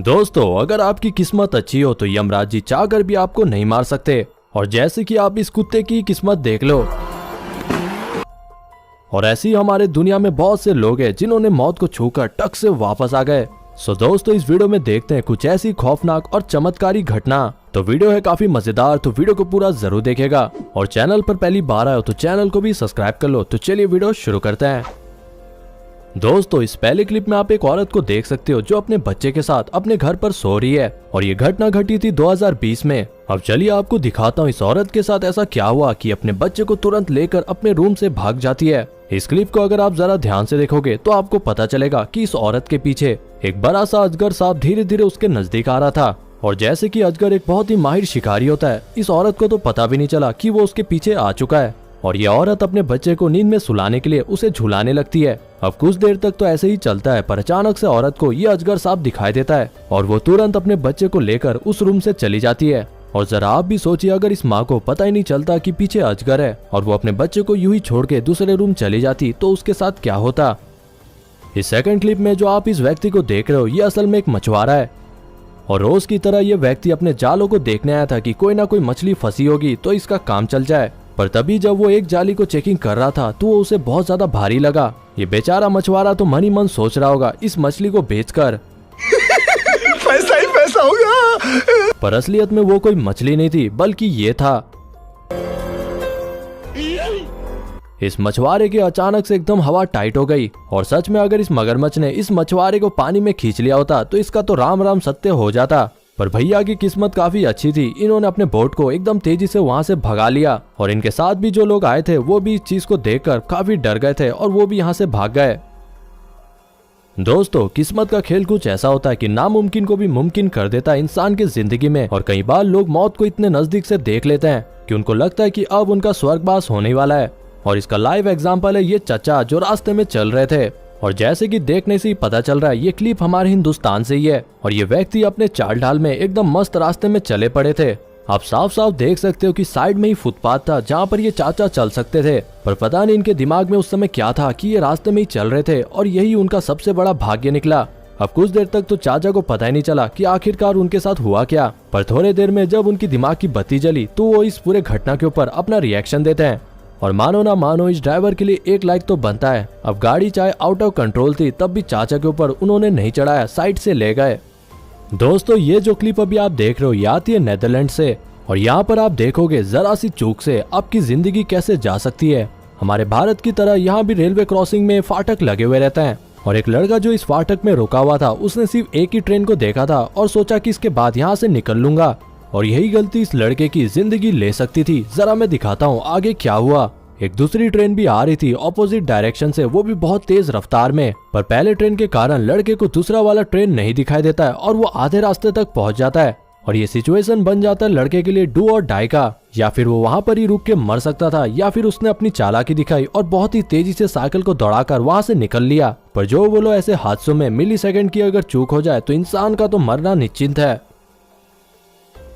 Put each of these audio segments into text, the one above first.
दोस्तों, अगर आपकी किस्मत अच्छी हो तो यमराज जी चाहकर भी आपको नहीं मार सकते। और जैसे कि आप इस कुत्ते की किस्मत देख लो। और ऐसे ही हमारे दुनिया में बहुत से लोग हैं जिन्होंने मौत को छूकर टक से वापस आ गए। सो दोस्तों, इस वीडियो में देखते हैं कुछ ऐसी खौफनाक और चमत्कारी घटना। तो वीडियो है काफी मजेदार, तो वीडियो को पूरा जरूर देखिएगा। और चैनल पर पहली बार आए हो तो चैनल को भी सब्सक्राइब कर लो। तो चलिए वीडियो शुरू करते हैं। दोस्तों, इस पहले क्लिप में आप एक औरत को देख सकते हो जो अपने बच्चे के साथ अपने घर पर सो रही है। और ये घटना घटी थी 2020 में। अब चलिए आपको दिखाता हूँ इस औरत के साथ ऐसा क्या हुआ कि अपने बच्चे को तुरंत लेकर अपने रूम से भाग जाती है। इस क्लिप को अगर आप जरा ध्यान से देखोगे तो आपको पता चलेगा कि इस औरत के पीछे एक बड़ा सा अजगर सांप धीरे धीरे उसके नजदीक आ रहा था। और जैसे कि अजगर एक बहुत ही माहिर शिकारी होता है, इस औरत को तो पता भी नहीं चला कि वो उसके पीछे आ चुका है। और ये औरत अपने बच्चे को नींद में सुलाने के लिए उसे झुलाने लगती है। अब कुछ देर तक तो ऐसे ही चलता है, पर अचानक से औरत को ये अजगर सांप दिखाई देता है और वो तुरंत अपने बच्चे को लेकर उस रूम से चली जाती है। और जरा आप भी सोचिए, अगर इस माँ को पता ही नहीं चलता कि पीछे अजगर है और वो अपने बच्चे को यूं ही छोड़ के दूसरे रूम चली जाती तो उसके साथ क्या होता। इस सेकंड क्लिप में जो आप इस व्यक्ति को देख रहे हो, ये असल में एक मछुआरा है। और रोज की तरह ये व्यक्ति अपने जालों को देखने आया था कि कोई ना कोई मछली फंसी होगी तो इसका काम चल जाए। पर तभी जब वो एक जाली को चेकिंग कर रहा था तो वो उसे बहुत ज्यादा भारी लगा। ये बेचारा मछुआरा तो मन ही मन सोच रहा होगा इस मछली को बेचकर पैसा ही पैसा होगा। पर असलियत में वो कोई मछली नहीं थी, बल्कि ये था। इस मछुआरे के अचानक से एकदम हवा टाइट हो गई। और सच में अगर इस मगरमच्छ ने इस मछुआरे को पानी में खींच लिया होता तो इसका तो राम राम सत्य हो जाता। पर भैया की किस्मत काफी अच्छी थी, इन्होंने अपने बोट को एकदम तेजी से वहां से भगा लिया। और इनके साथ भी जो लोग आए थे वो भी इस चीज को देखकर काफी डर गए थे और वो भी यहाँ से भाग गए। दोस्तों, किस्मत का खेल कुछ ऐसा होता है कि नामुमकिन को भी मुमकिन कर देता है इंसान की जिंदगी में। और कई बार लोग मौत को इतने नजदीक से देख लेते हैं कि उनको लगता है कि अब उनका स्वर्गवास होने वाला है। और इसका लाइव एग्जाम्पल है ये चचा जो रास्ते में चल रहे थे। और जैसे कि देखने से ही पता चल रहा है ये क्लिप हमारे हिंदुस्तान से ही है। और ये व्यक्ति अपने चाल ढाल में एकदम मस्त रास्ते में चले पड़े थे। आप साफ साफ देख सकते हो कि साइड में ही फुटपाथ था जहाँ पर ये चाचा चल सकते थे। पर पता नहीं इनके दिमाग में उस समय क्या था कि ये रास्ते में ही चल रहे थे और यही उनका सबसे बड़ा भाग्य निकला। अब कुछ देर तक तो चाचा को पता ही नहीं चला कि आखिरकार उनके साथ हुआ क्या। पर थोड़ी देर में जब उनकी दिमाग की बत्ती जली तो वो इस पूरे घटना के ऊपर अपना रिएक्शन देते हैं। और मानो ना मानो इस ड्राइवर के लिए एक लाइक तो बनता है। अब गाड़ी चाहे आउट ऑफ कंट्रोल थी तब भी चाचा के ऊपर उन्होंने नहीं चढ़ाया, साइड से ले गए। दोस्तों, ये जो क्लिप अभी आप देख रहे हो ये आती है नेदरलैंड से। और यहाँ पर आप देखोगे जरा सी चूक से आपकी जिंदगी कैसे जा सकती है। हमारे भारत की तरह यहाँ भी रेलवे क्रॉसिंग में फाटक लगे हुए रहते हैं। और एक लड़का जो इस फाटक में रुका हुआ था उसने सिर्फ एक ही ट्रेन को देखा था और सोचा कि इसके बाद यहाँ से निकल लूंगा। और यही गलती इस लड़के की जिंदगी ले सकती थी। जरा मैं दिखाता हूँ आगे क्या हुआ। एक दूसरी ट्रेन भी आ रही थी ऑपोजिट डायरेक्शन से, वो भी बहुत तेज रफ्तार में। पर पहले ट्रेन के कारण लड़के को दूसरा वाला ट्रेन नहीं दिखाई देता है और वो आधे रास्ते तक पहुंच जाता है। और ये सिचुएशन बन जाता है लड़के के लिए डू और डाई का। या फिर वो वहां पर ही रुक के मर सकता था, या फिर उसने अपनी चालाकी दिखाई और बहुत ही तेजी से साइकिल को दौड़ाकर वहां से निकल लिया। पर जो बोलो, ऐसे हादसों में मिली सेकेंड की अगर चूक हो जाए तो इंसान का तो मरना निश्चिंत है।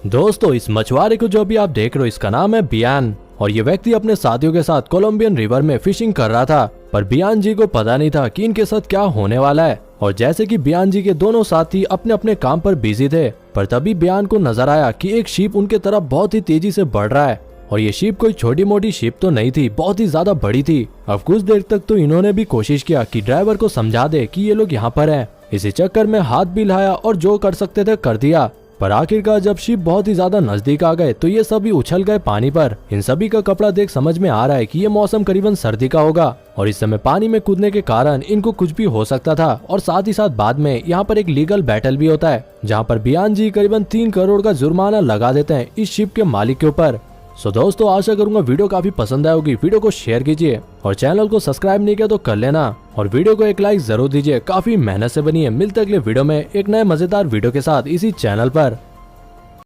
दोस्तों, इस मछुआरे को जो अभी आप देख रहे हो इसका नाम है बियान। और ये व्यक्ति अपने साथियों के साथ कोलंबियन रिवर में फिशिंग कर रहा था। पर बियान जी को पता नहीं था कि इनके साथ क्या होने वाला है। और जैसे कि बियान जी के दोनों साथी अपने अपने काम पर बिजी थे, पर तभी बियान को नजर आया कि एक शिप उनके तरफ बहुत ही तेजी से बढ़ रहा है। और ये शिप कोई छोटी मोटी शिप तो नहीं थी, बहुत ही ज्यादा बड़ी थी। अब कुछ देर तक तो इन्होंने भी कोशिश किया कि ड्राइवर को समझा दे कि ये लोग यहाँ पर हैं। इसी चक्कर में हाथ भी हिलाया और जो कर सकते थे कर दिया। पर आखिरकार जब शिप बहुत ही ज्यादा नजदीक आ गए तो ये सभी उछल गए पानी पर। इन सभी का कपड़ा देख समझ में आ रहा है कि ये मौसम करीबन सर्दी का होगा। और इस समय पानी में कूदने के कारण इनको कुछ भी हो सकता था। और साथ ही साथ बाद में यहाँ पर एक लीगल बैटल भी होता है जहाँ पर बियान जी करीबन 3 करोड़ का जुर्माना लगा देते हैं इस शिप के मालिक के ऊपर। सो दोस्तों, आशा करूंगा वीडियो काफी पसंद आई होगी। वीडियो को शेयर कीजिए और चैनल को सब्सक्राइब नहीं किया तो कर लेना। और वीडियो को एक लाइक जरूर दीजिए, काफी मेहनत से बनी है। मिलते अगले वीडियो में एक नए मजेदार वीडियो के साथ इसी चैनल पर।